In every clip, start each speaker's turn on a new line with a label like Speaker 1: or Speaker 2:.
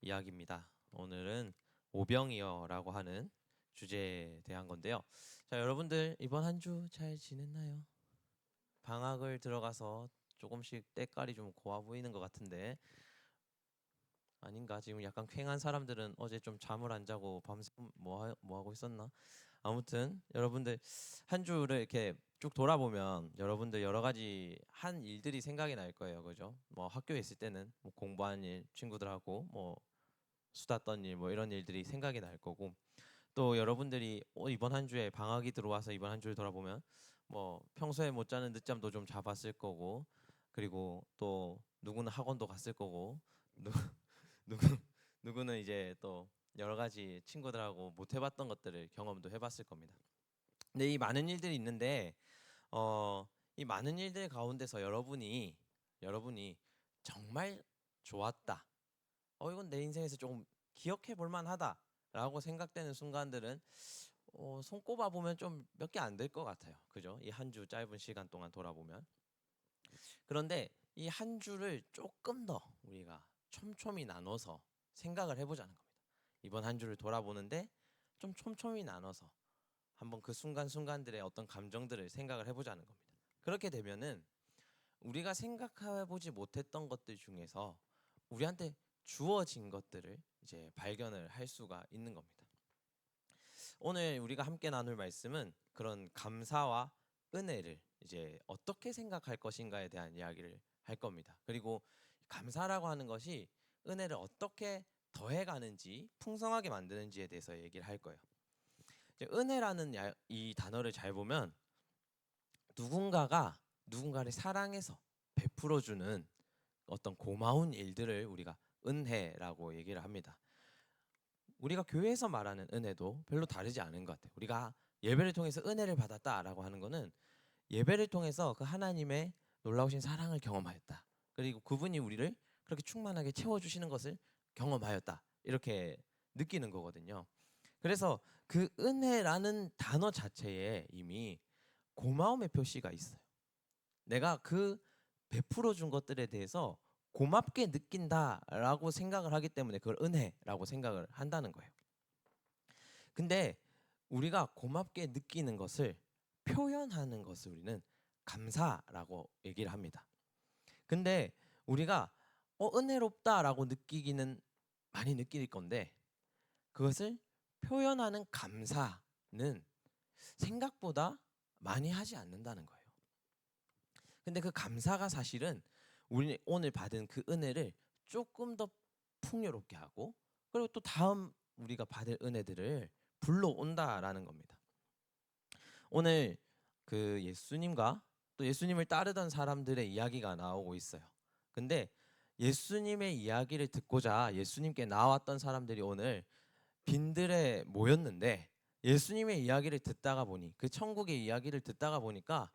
Speaker 1: 이야기입니다. 오늘은 오병이어라고 하는 주제에 대한 건데요. 자, 여러분들 이번 한 주 잘 지냈나요? 방학을 들어가서 조금씩 때깔이 좀 고와 보이는 것 같은데 아닌가? 지금 약간 퀭한 사람들은 어제 좀 잠을 안 자고 밤새 뭐 하고 있었나? 아무튼 여러분들 한 주를 이렇게 쭉 돌아보면 여러분들 여러 가지 한 일들이 생각이 날 거예요. 그죠? 뭐 학교에 있을 때는 뭐 공부한 일, 친구들하고 뭐 수다 떤 일 뭐 이런 일들이 생각이 날 거고, 또 여러분들이 이번 한 주에 방학이 들어와서 이번 한 주를 돌아보면 뭐 평소에 못 자는 늦잠도 좀 잡았을 거고, 그리고 또 누구는 학원도 갔을 거고, 누, 누구 누구는 이제 또 여러 가지 친구들하고 못 해봤던 것들을 경험도 해봤을 겁니다. 근데 이 많은 일들이 있는데 이 많은 일들 가운데서 여러분이 정말 좋았다, 이건 내 인생에서 조금 기억해 볼 만하다라고 생각되는 순간들은 손꼽아 보면 좀 몇 개 안 될 것 같아요. 그죠? 이 한 주 짧은 시간 동안 돌아보면. 그런데 이 한 주를 조금 더 우리가 촘촘히 나눠서 생각을 해보자는 겁니다. 이번 한 주를 돌아보는데 좀 촘촘히 나눠서 한번 그 순간순간들의 어떤 감정들을 생각을 해보자는 겁니다. 그렇게 되면은 우리가 생각해보지 못했던 것들 중에서 우리한테 주어진 것들을 이제 발견을 할 수가 있는 겁니다. 오늘 우리가 함께 나눌 말씀은 그런 감사와 은혜를 이제 어떻게 생각할 것인가에 대한 이야기를 할 겁니다. 그리고 감사라고 하는 것이 은혜를 어떻게 더해가는지, 풍성하게 만드는지에 대해서 얘기를 할 거예요. 이제 은혜라는 이 단어를 잘 보면 누군가가 누군가를 사랑해서 베풀어주는 어떤 고마운 일들을 우리가 은혜라고 얘기를 합니다. 우리가 교회에서 말하는 은혜도 별로 다르지 않은 것 같아요. 우리가 예배를 통해서 은혜를 받았다라고 하는 것은 예배를 통해서 그 하나님의 놀라우신 사랑을 경험하였다, 그리고 그분이 우리를 그렇게 충만하게 채워주시는 것을 경험하였다, 이렇게 느끼는 거거든요. 그래서 그 은혜라는 단어 자체에 이미 고마움의 표시가 있어요. 내가 그 베풀어 준 것들에 대해서 고맙게 느낀다라고 생각을 하기 때문에 그걸 은혜라고 생각을 한다는 거예요. 근데 우리가 고맙게 느끼는 것을 표현하는 것을 우리는 감사라고 얘기를 합니다. 근데 우리가 은혜롭다라고 느끼기는 많이 느낄 건데, 그것을 표현하는 감사는 생각보다 많이 하지 않는다는 거예요. 근데 그 감사가 사실은 우리 오늘 받은 그 은혜를 조금 더 풍요롭게 하고, 그리고 또 다음 우리가 받을 은혜들을 불러온다라는 겁니다. 오늘 그 예수님과 또 예수님을 따르던 사람들의 이야기가 나오고 있어요. 근데 예수님의 이야기를 듣고자 예수님께 나왔던 사람들이 오늘 빈들에 모였는데, 예수님의 이야기를 듣다가 보니, 그 천국의 이야기를 듣다가 보니까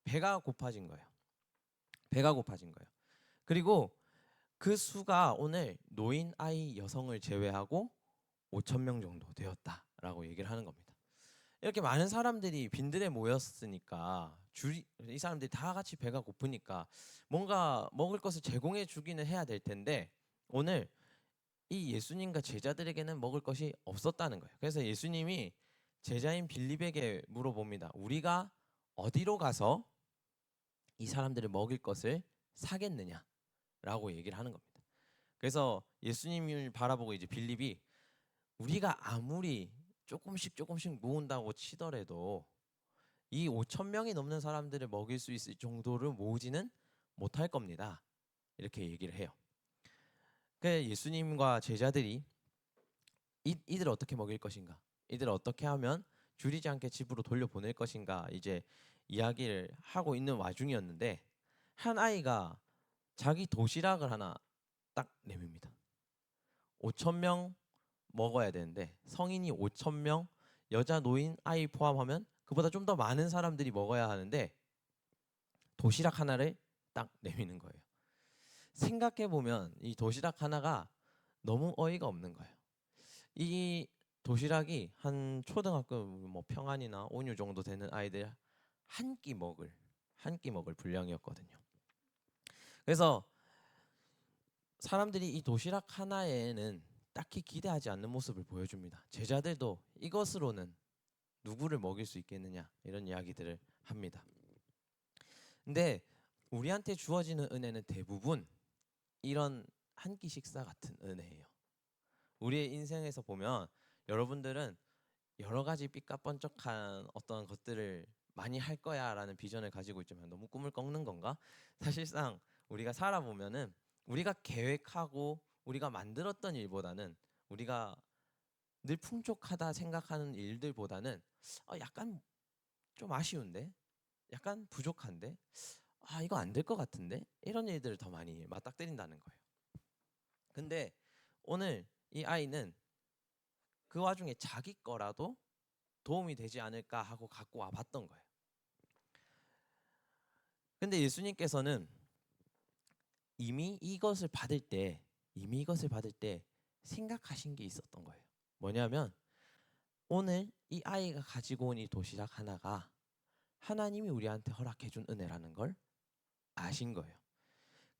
Speaker 1: 배가 고파진 거예요. 배가 고파진 거예요. 그리고 그 수가 오늘 노인, 아이, 여성을 제외하고 5천 명 정도 되었다라고 얘기를 하는 겁니다. 이렇게 많은 사람들이 빈들에 모였으니까 이 사람들이 다 같이 배가 고프니까 뭔가 먹을 것을 제공해 주기는 해야 될 텐데, 오늘 이 예수님과 제자들에게는 먹을 것이 없었다는 거예요. 그래서 예수님이 제자인 빌립에게 물어봅니다. 우리가 어디로 가서 이 사람들을 먹일 것을 사겠느냐라고 얘기를 하는 겁니다. 그래서 예수님을 바라보고 이제 빌립이, 우리가 아무리 조금씩 모은다고 치더라도 이 5천 명이 넘는 사람들을 먹일 수 있을 정도를 모으지는 못할 겁니다, 이렇게 얘기를 해요. 그 예수님과 제자들이 이들을 어떻게 먹일 것인가, 이들을 어떻게 하면 줄이지 않게 집으로 돌려보낼 것인가 이제 이야기를 하고 있는 와중이었는데, 한 아이가 자기 도시락을 하나 딱 내밉니다. 5천 명 먹어야 되는데, 성인이 5천 명, 여자, 노인, 아이 포함하면 그보다 좀 더 많은 사람들이 먹어야 하는데 도시락 하나를 딱 내미는 거예요. 생각해 보면 이 도시락 하나가 너무 어이가 없는 거예요. 이 도시락이 한 초등학교 뭐 평안이나 온유 정도 되는 아이들 한 끼 먹을 분량이었거든요. 그래서 사람들이 이 도시락 하나에는 딱히 기대하지 않는 모습을 보여줍니다. 제자들도 이것으로는 누구를 먹일 수 있겠느냐 이런 이야기들을 합니다. 근데 우리한테 주어지는 은혜는 대부분 이런 한 끼 식사 같은 은혜예요. 우리의 인생에서 보면 여러분들은 여러 가지 삐까뻔쩍한 어떤 것들을 많이 할 거야라는 비전을 가지고 있지만 너무 꿈을 꺾는 건가? 사실상 우리가 살아보면은 우리가 계획하고 우리가 만들었던 일보다는 우리가 늘 풍족하다 생각하는 일들보다는 약간 좀 아쉬운데, 약간 부족한데, 이거 안 될 것 같은데 이런 일들을 더 많이 맞닥뜨린다는 거예요. 근데 오늘 이 아이는 그 와중에 자기 거라도 도움이 되지 않을까 하고 갖고 와 봤던 거예요. 근데 예수님께서는 이미 이것을 받을 때 생각하신 게 있었던 거예요. 뭐냐면 오늘 이 아이가 가지고 온 이 도시락 하나가 하나님이 우리한테 허락해 준 은혜라는 걸 아신 거예요.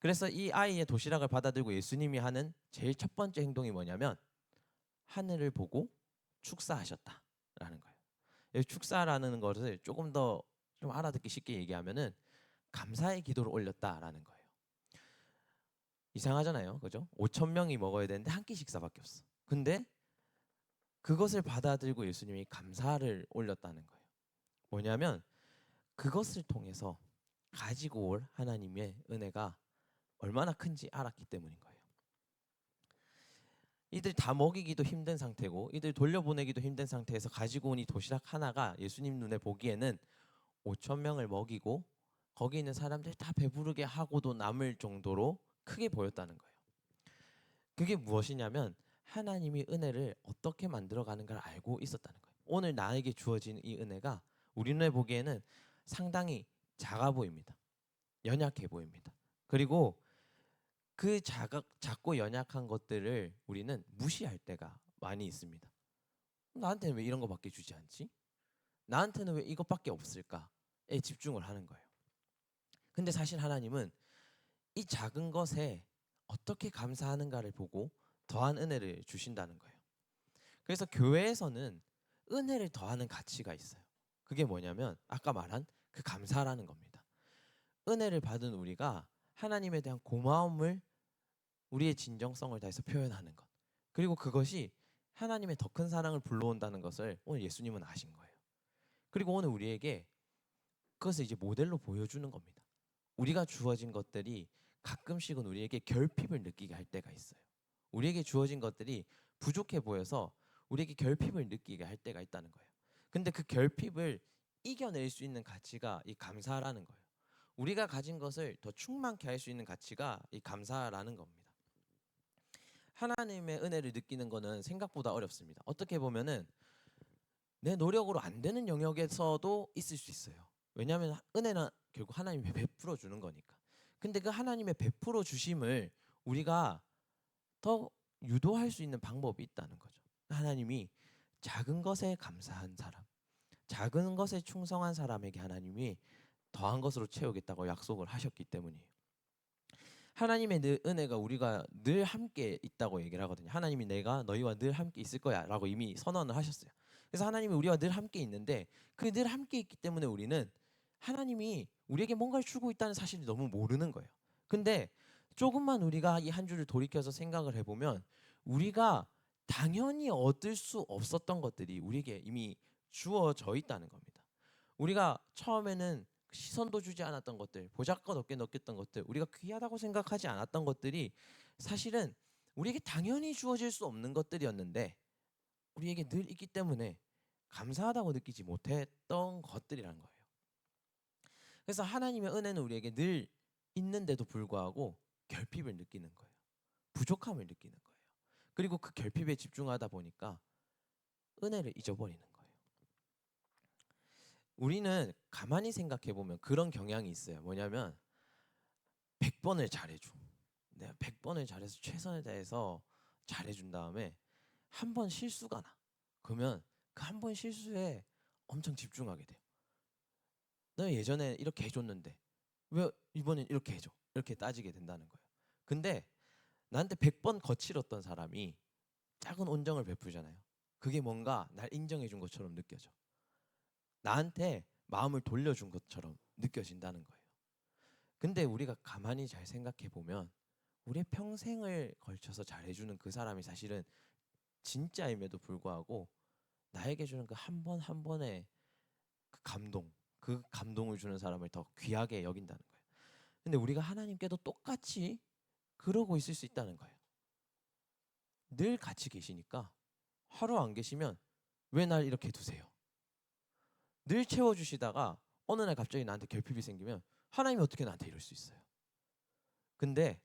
Speaker 1: 그래서 이 아이의 도시락을 받아들고 예수님이 하는 제일 첫 번째 행동이 뭐냐면 하늘을 보고 축사하셨다라는 거예요. 이 축사라는 것을 조금 더 좀 알아듣기 쉽게 얘기하면은 감사의 기도를 올렸다라는 거예요. 이상하잖아요, 그죠? 5천 명이 먹어야 되는데 한 끼 식사밖에 없어. 근데 그것을 받아들고 예수님이 감사를 올렸다는 거예요. 뭐냐면 그것을 통해서 가지고 올 하나님의 은혜가 얼마나 큰지 알았기 때문인 거예요. 이들 다 먹이기도 힘든 상태고 이들 돌려보내기도 힘든 상태에서 가지고 온 이 도시락 하나가 예수님 눈에 보기에는 5천 명을 먹이고 거기 있는 사람들 다 배부르게 하고도 남을 정도로 크게 보였다는 거예요. 그게 무엇이냐면 하나님이 은혜를 어떻게 만들어가는가를 알고 있었다는 거예요. 오늘 나에게 주어진 이 은혜가 우리 눈에 보기에는 상당히 작아 보입니다. 연약해 보입니다. 그리고 그 작고 연약한 것들을 우리는 무시할 때가 많이 있습니다. 나한테는 왜 이런 거밖에 주지 않지? 나한테는 왜 이것밖에 없을까에 집중을 하는 거예요. 근데 사실 하나님은 이 작은 것에 어떻게 감사하는가를 보고 더한 은혜를 주신다는 거예요. 그래서 교회에서는 은혜를 더하는 가치가 있어요. 그게 뭐냐면 아까 말한 그 감사라는 겁니다. 은혜를 받은 우리가 하나님에 대한 고마움을 우리의 진정성을 다해서 표현하는 것. 그리고 그것이 하나님의 더 큰 사랑을 불러온다는 것을 오늘 예수님은 아신 거예요. 그리고 오늘 우리에게 그것을 이제 모델로 보여주는 겁니다. 우리가 주어진 것들이 가끔씩은 우리에게 결핍을 느끼게 할 때가 있어요. 우리에게 주어진 것들이 부족해 보여서 우리에게 결핍을 느끼게 할 때가 있다는 거예요. 근데 그 결핍을 이겨낼 수 있는 가치가 이 감사라는 거예요. 우리가 가진 것을 더 충만케 할 수 있는 가치가 이 감사라는 겁니다. 하나님의 은혜를 느끼는 거는 생각보다 어렵습니다. 어떻게 보면은 내 노력으로 안 되는 영역에서도 있을 수 있어요. 왜냐하면 은혜는 결국 하나님이 베풀어 주는 거니까. 근데 그 하나님의 베풀어 주심을 우리가 더 유도할 수 있는 방법이 있다는 거죠. 하나님이 작은 것에 감사한 사람, 작은 것에 충성한 사람에게 하나님이 더한 것으로 채우겠다고 약속을 하셨기 때문이에요. 하나님의 은혜가 우리가 늘 함께 있다고 얘기를 하거든요. 하나님이 내가 너희와 늘 함께 있을 거야라고 이미 선언을 하셨어요. 그래서 하나님이 우리와 늘 함께 있는데 그 늘 함께 있기 때문에 우리는 하나님이 우리에게 뭔가를 주고 있다는 사실을 너무 모르는 거예요. 근데 조금만 우리가 이 한 주를 돌이켜서 생각을 해보면 우리가 당연히 얻을 수 없었던 것들이 우리에게 이미 주어져 있다는 겁니다. 우리가 처음에는 시선도 주지 않았던 것들, 보잘것없게 느꼈던 것들, 우리가 귀하다고 생각하지 않았던 것들이 사실은 우리에게 당연히 주어질 수 없는 것들이었는데 우리에게 늘 있기 때문에 감사하다고 느끼지 못했던 것들이라는 거예요. 그래서 하나님의 은혜는 우리에게 늘 있는데도 불구하고 결핍을 느끼는 거예요. 부족함을 느끼는 거예요. 그리고 그 결핍에 집중하다 보니까 은혜를 잊어버리는 거예요. 우리는 가만히 생각해 보면 그런 경향이 있어요. 뭐냐면 100번을 잘해줘. 내가 100번을 잘해서 최선을 다해서 잘해준 다음에 한 번 실수가 나. 그러면 그 한 번 실수에 엄청 집중하게 돼요. 너 예전에 이렇게 해줬는데 왜 이번엔 이렇게 해줘? 이렇게 따지게 된다는 거예요. 근데 나한테 100번 거칠었던 사람이 작은 온정을 베풀잖아요. 그게 뭔가 날 인정해 준 것처럼 느껴져. 나한테 마음을 돌려준 것처럼 느껴진다는 거예요. 근데 우리가 가만히 잘 생각해 보면 우리의 평생을 걸쳐서 잘해주는 그 사람이 사실은 진짜임에도 불구하고 나에게 주는 그 한 번 한 번의 그 감동을 주는 사람을 더 귀하게 여긴다는 거예요. 근데 우리가 하나님께도 똑같이 그러고 있을 수 있다는 거예요. 늘 같이 계시니까 하루 안 계시면 왜 날 이렇게 두세요? 늘 채워주시다가 어느 날 갑자기 나한테 결핍이 생기면 하나님이 어떻게 나한테 이럴 수 있어요? 근데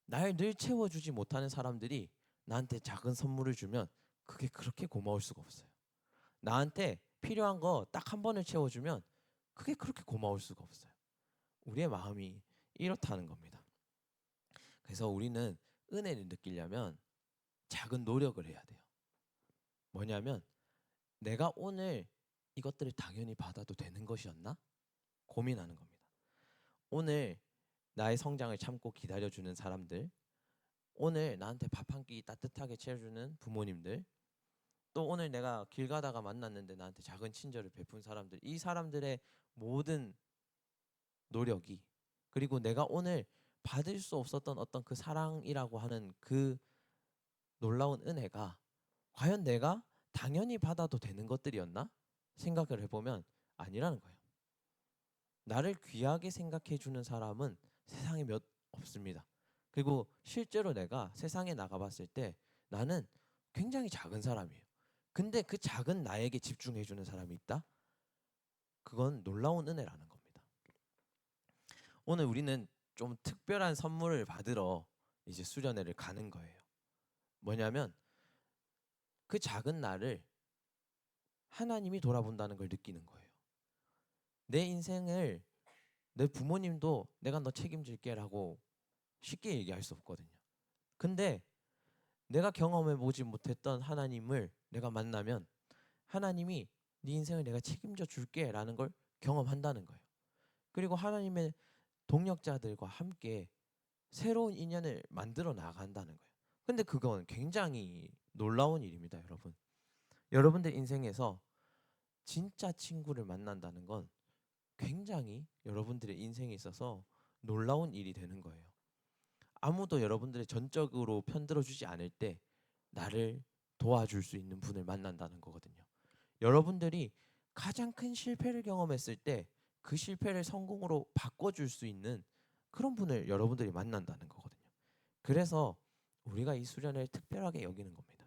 Speaker 1: 날 늘 채워주지 못하는 사람들이 나한테 작은 선물을 주면 그게 그렇게 고마울 수가 없어요. 나한테 필요한 거 딱 한 번을 채워주면 그게 그렇게 고마울 수가 없어요. 우리의 마음이 이렇다는 겁니다. 그래서 우리는 은혜를 느끼려면 작은 노력을 해야 돼요. 뭐냐면 내가 오늘 이것들을 당연히 받아도 되는 것이었나? 고민하는 겁니다. 오늘 나의 성장을 참고 기다려주는 사람들, 오늘 나한테 밥 한 끼 따뜻하게 채워주는 부모님들, 또 오늘 내가 길 가다가 만났는데 나한테 작은 친절을 베푼 사람들, 이 사람들의 모든 노력이, 그리고 내가 오늘 받을 수 없었던 어떤 그 사랑이라고 하는 그 놀라운 은혜가 과연 내가 당연히 받아도 되는 것들이었나? 생각을 해보면 아니라는 거예요. 나를 귀하게 생각해 주는 사람은 세상에 몇 없습니다. 그리고 실제로 내가 세상에 나가봤을 때 나는 굉장히 작은 사람이에요. 근데 그 작은 나에게 집중해 주는 사람이 있다? 그건 놀라운 은혜라는 겁니다. 오늘 우리는 좀 특별한 선물을 받으러 이제 수련회를 가는 거예요. 뭐냐면 그 작은 나를 하나님이 돌아본다는 걸 느끼는 거예요. 내 인생을 내 부모님도 내가 너 책임질게라고 쉽게 얘기할 수 없거든요. 근데 내가 경험해 보지 못했던 하나님을 내가 만나면 하나님이 네 인생을 내가 책임져 줄게라는 걸 경험한다는 거예요. 그리고 하나님의 동력자들과 함께 새로운 인연을 만들어 나간다는 거예요. 근데 그건 굉장히 놀라운 일입니다, 여러분. 여러분들 인생에서 진짜 친구를 만난다는 건 굉장히 여러분들의 인생에 있어서 놀라운 일이 되는 거예요. 아무도 여러분들의 전적으로 편들어 주지 않을 때 나를 도와줄 수 있는 분을 만난다는 거거든요. 여러분들이 가장 큰 실패를 경험했을 때 그 실패를 성공으로 바꿔줄 수 있는 그런 분을 여러분들이 만난다는 거거든요. 그래서 우리가 이 수련을 특별하게 여기는 겁니다.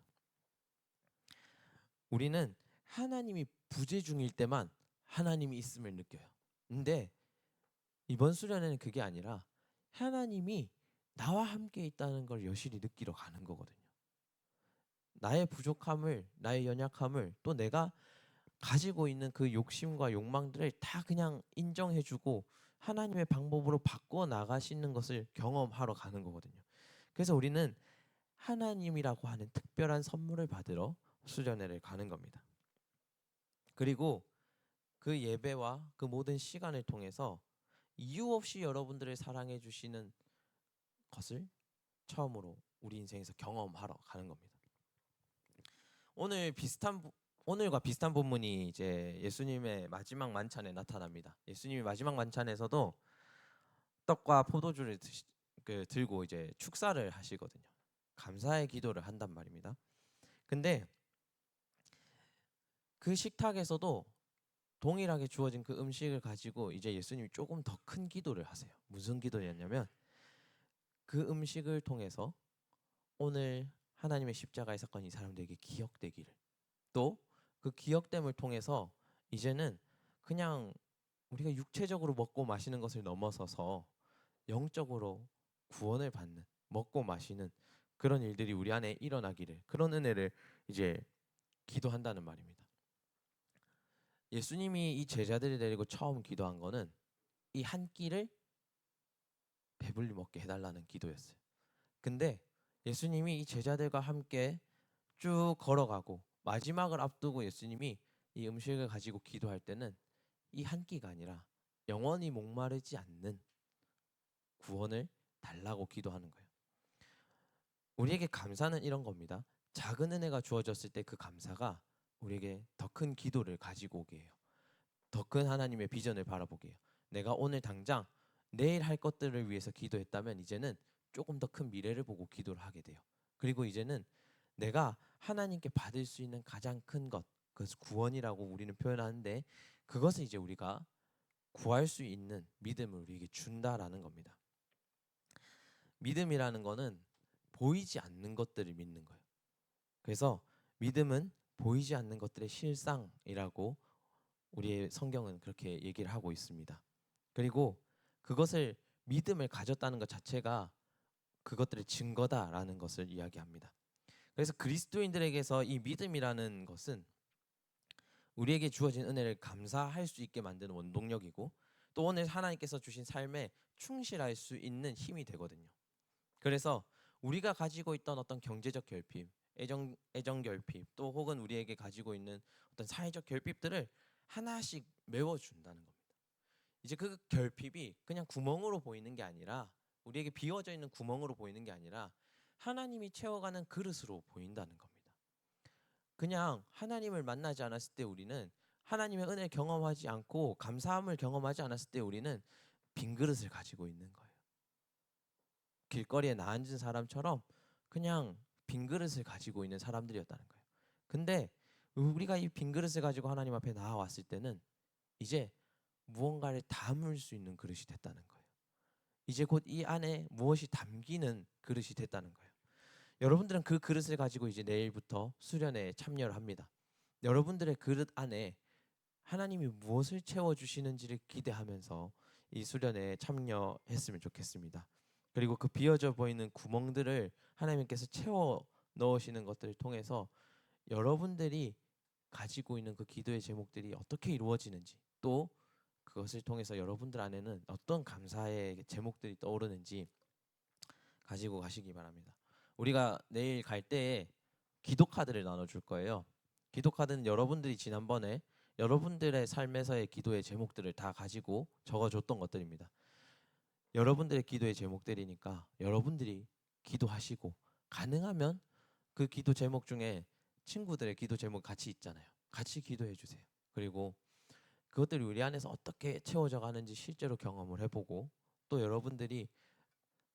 Speaker 1: 우리는 하나님이 부재 중일 때만 하나님이 있음을 느껴요. 근데 이번 수련회는 그게 아니라 하나님이 나와 함께 있다는 걸 여실히 느끼러 가는 거거든요. 나의 부족함을, 나의 연약함을, 또 내가 가지고 있는 그 욕심과 욕망들을 다 그냥 인정해주고 하나님의 방법으로 바꿔 나가시는 것을 경험하러 가는 거거든요. 그래서 우리는 하나님이라고 하는 특별한 선물을 받으러 수련회를 가는 겁니다. 그리고 그 예배와 그 모든 시간을 통해서 이유 없이 여러분들을 사랑해 주시는 것을 처음으로 우리 인생에서 경험하러 가는 겁니다. 오늘 오늘과 비슷한 본문이 이제 예수님의 마지막 만찬에 나타납니다. 예수님이 마지막 만찬에서도 떡과 포도주를 들고 이제 축사를 하시거든요. 감사의 기도를 한단 말입니다. 근데 그 식탁에서도 동일하게 주어진 그 음식을 가지고 이제 예수님이 조금 더 큰 기도를 하세요. 무슨 기도였냐면 그 음식을 통해서 오늘 하나님의 십자가의 사건이 이 사람들에게 기억되기를, 또 그 기억됨을 통해서 이제는 그냥 우리가 육체적으로 먹고 마시는 것을 넘어서서 영적으로 구원을 받는, 먹고 마시는 그런 일들이 우리 안에 일어나기를, 그런 은혜를 이제 기도한다는 말입니다. 예수님이 이 제자들을 데리고 처음 기도한 거는 이 한 끼를 배불리 먹게 해달라는 기도였어요. 근데 예수님이 이 제자들과 함께 쭉 걸어가고 마지막을 앞두고 예수님이 이 음식을 가지고 기도할 때는 이 한 끼가 아니라 영원히 목마르지 않는 구원을 달라고 기도하는 거예요. 우리에게 감사는 이런 겁니다. 작은 은혜가 주어졌을 때 그 감사가 우리에게 더 큰 기도를 가지고 오게 해요. 더 큰 하나님의 비전을 바라보게 해요. 내가 오늘 당장 내일 할 것들을 위해서 기도했다면 이제는 조금 더 큰 미래를 보고 기도를 하게 돼요. 그리고 이제는 내가 하나님께 받을 수 있는 가장 큰 것, 그것을 구원이라고 우리는 표현하는데, 그것을 이제 우리가 구할 수 있는 믿음을 우리에게 준다라는 겁니다. 믿음이라는 거는 보이지 않는 것들을 믿는 거예요. 그래서 믿음은 보이지 않는 것들의 실상이라고 우리의 성경은 그렇게 얘기를 하고 있습니다. 그리고 그것을 믿음을 가졌다는 것 자체가 그것들의 증거다라는 것을 이야기합니다. 그래서 그리스도인들에게서 이 믿음이라는 것은 우리에게 주어진 은혜를 감사할 수 있게 만드는 원동력이고, 또 오늘 하나님께서 주신 삶에 충실할 수 있는 힘이 되거든요. 그래서 우리가 가지고 있던 어떤 경제적 결핍, 애정 결핍, 또 혹은 우리에게 가지고 있는 어떤 사회적 결핍들을 하나씩 메워준다는 겁니다. 이제 그 결핍이 그냥 구멍으로 보이는 게 아니라, 우리에게 비워져 있는 구멍으로 보이는 게 아니라 하나님이 채워가는 그릇으로 보인다는 겁니다. 그냥 하나님을 만나지 않았을 때 우리는, 하나님의 은혜를 경험하지 않고 감사함을 경험하지 않았을 때 우리는 빈 그릇을 가지고 있는 거예요. 길거리에 나앉은 사람처럼 그냥 빈 그릇을 가지고 있는 사람들이었다는 거예요. 근데 우리가 이 빈 그릇을 가지고 하나님 앞에 나아왔을 때는 이제 무언가를 담을 수 있는 그릇이 됐다는 거예요. 이제 곧 이 안에 무엇이 담기는 그릇이 됐다는 거예요. 여러분들은 그 그릇을 가지고 이제 내일부터 수련회에 참여를 합니다. 여러분들의 그릇 안에 하나님이 무엇을 채워주시는지를 기대하면서 이 수련회에 참여했으면 좋겠습니다. 그리고 그 비어져 보이는 구멍들을 하나님께서 채워 넣으시는 것들을 통해서 여러분들이 가지고 있는 그 기도의 제목들이 어떻게 이루어지는지, 또 그것을 통해서 여러분들 안에는 어떤 감사의 제목들이 떠오르는지 가지고 가시기 바랍니다. 우리가 내일 갈 때에 기도 카드를 나눠줄 거예요. 기도 카드는 여러분들이 지난번에 여러분들의 삶에서의 기도의 제목들을 다 가지고 적어줬던 것들입니다. 여러분들의 기도의 제목들이니까 여러분들이 기도하시고, 가능하면 그 기도 제목 중에 친구들의 기도 제목 같이 있잖아요. 같이 기도해 주세요. 그리고 그것들이 우리 안에서 어떻게 채워져 가는지 실제로 경험을 해보고, 또 여러분들이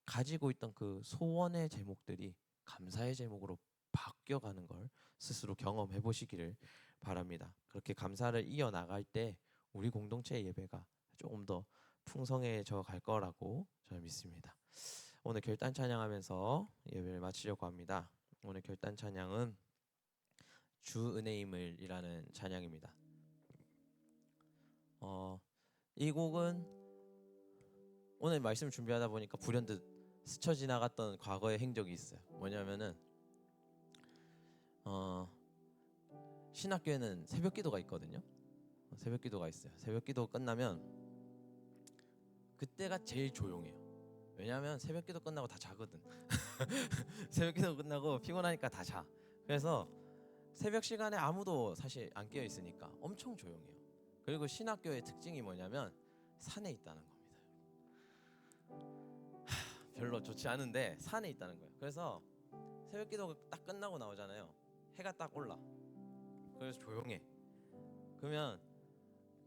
Speaker 1: 가지고 있던 그 소원의 제목들이 감사의 제목으로 바뀌어가는 걸 스스로 경험해 보시기를 바랍니다. 그렇게 감사를 이어나갈 때 우리 공동체의 예배가 조금 더 풍성해져 갈 거라고 저는 믿습니다. 오늘 결단 찬양하면서 예배를 마치려고 합니다. 오늘 결단 찬양은 주 은혜임을이라는 찬양입니다. 이 곡은 오늘 말씀 준비하다 보니까 불현듯 스쳐 지나갔던 과거의 행적이 있어요. 뭐냐면은 신학교에는 새벽 기도가 있거든요. 새벽 기도가 있어요. 새벽 기도 끝나면 그때가 제일 조용해요. 왜냐하면 새벽 기도 끝나고 다 자거든. 새벽 기도 끝나고 피곤하니까 다 자. 그래서 새벽 시간에 아무도 사실 안 깨어 있으니까 엄청 조용해요. 그리고 신학교의 특징이 뭐냐면 산에 있다는 겁니다. 별로 좋지 않은데 산에 있다는 거예요. 그래서 새벽 기도 딱 끝나고 나오잖아요. 해가 딱 올라. 그래서 조용해. 그러면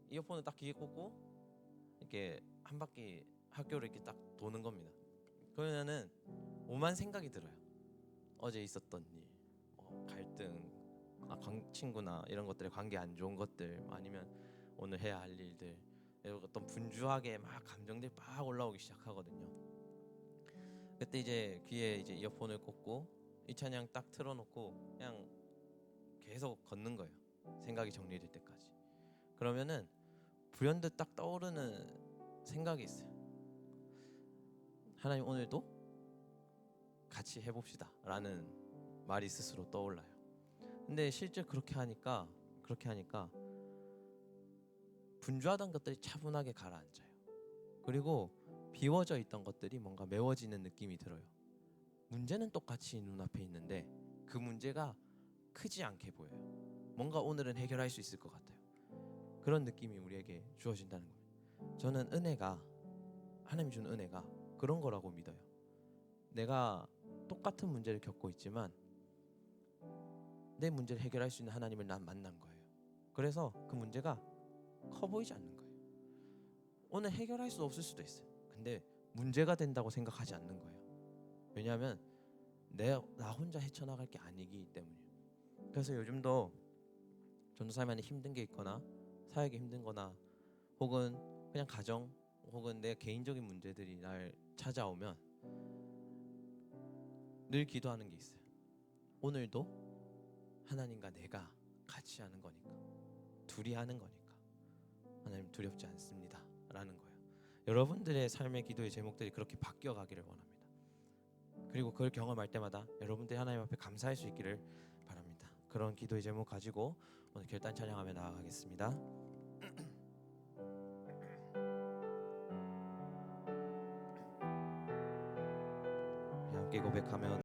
Speaker 1: 이어폰을 딱 귀에 꽂고 이렇게 한 바퀴 학교를 이렇게 딱 도는 겁니다. 그러면은 오만 생각이 들어요. 어제 있었던 일, 갈등, 친구나 이런 것들에 관계 안 좋은 것들, 아니면 오늘 해야 할 일들, 어떤 분주하게 막 감정들이 막 올라오기 시작하거든요. 그때 이제 귀에 이제 이어폰을 꽂고 이 찬양 딱 틀어놓고 그냥 계속 걷는 거예요. 생각이 정리될 때까지. 그러면은 불현듯 딱 떠오르는 생각이 있어요. 하나님 오늘도 같이 해봅시다 라는 말이 스스로 떠올라요. 근데 실제 그렇게 하니까 분주하던 것들이 차분하게 가라앉아요. 그리고 비워져 있던 것들이 뭔가 메워지는 느낌이 들어요. 문제는 똑같이 눈앞에 있는데 그 문제가 크지 않게 보여요. 뭔가 오늘은 해결할 수 있을 것 같아요. 그런 느낌이 우리에게 주어진다는 거예요. 저는 은혜가, 하나님이 주는 은혜가 그런 거라고 믿어요. 내가 똑같은 문제를 겪고 있지만 내 문제를 해결할 수 있는 하나님을 난 만난 거예요. 그래서 그 문제가 커 보이지 않는 거예요. 오늘 해결할 수 없을 수도 있어요. 근데 문제가 된다고 생각하지 않는 거예요. 왜냐하면 나 혼자 헤쳐나갈 게 아니기 때문이에요. 그래서 요즘도 전도사님한테 힘든 게 있거나 사역이 힘든거나 혹은 그냥 가정 혹은 내 개인적인 문제들이 날 찾아오면 늘 기도하는 게 있어요. 오늘도 하나님과 내가 같이 하는 거니까, 둘이 하는 거니까 하나님 두렵지 않습니다 라는 거예요. 여러분들의 삶의 기도의 제목들이 그렇게 바뀌어가기를 원합니다. 그리고 그걸 경험할 때마다 여러분들이 하나님 앞에 감사할 수 있기를 바랍니다. 그런 기도의 제목 가지고 오늘 결단 찬양하며 나아가겠습니다. 함께 고백하며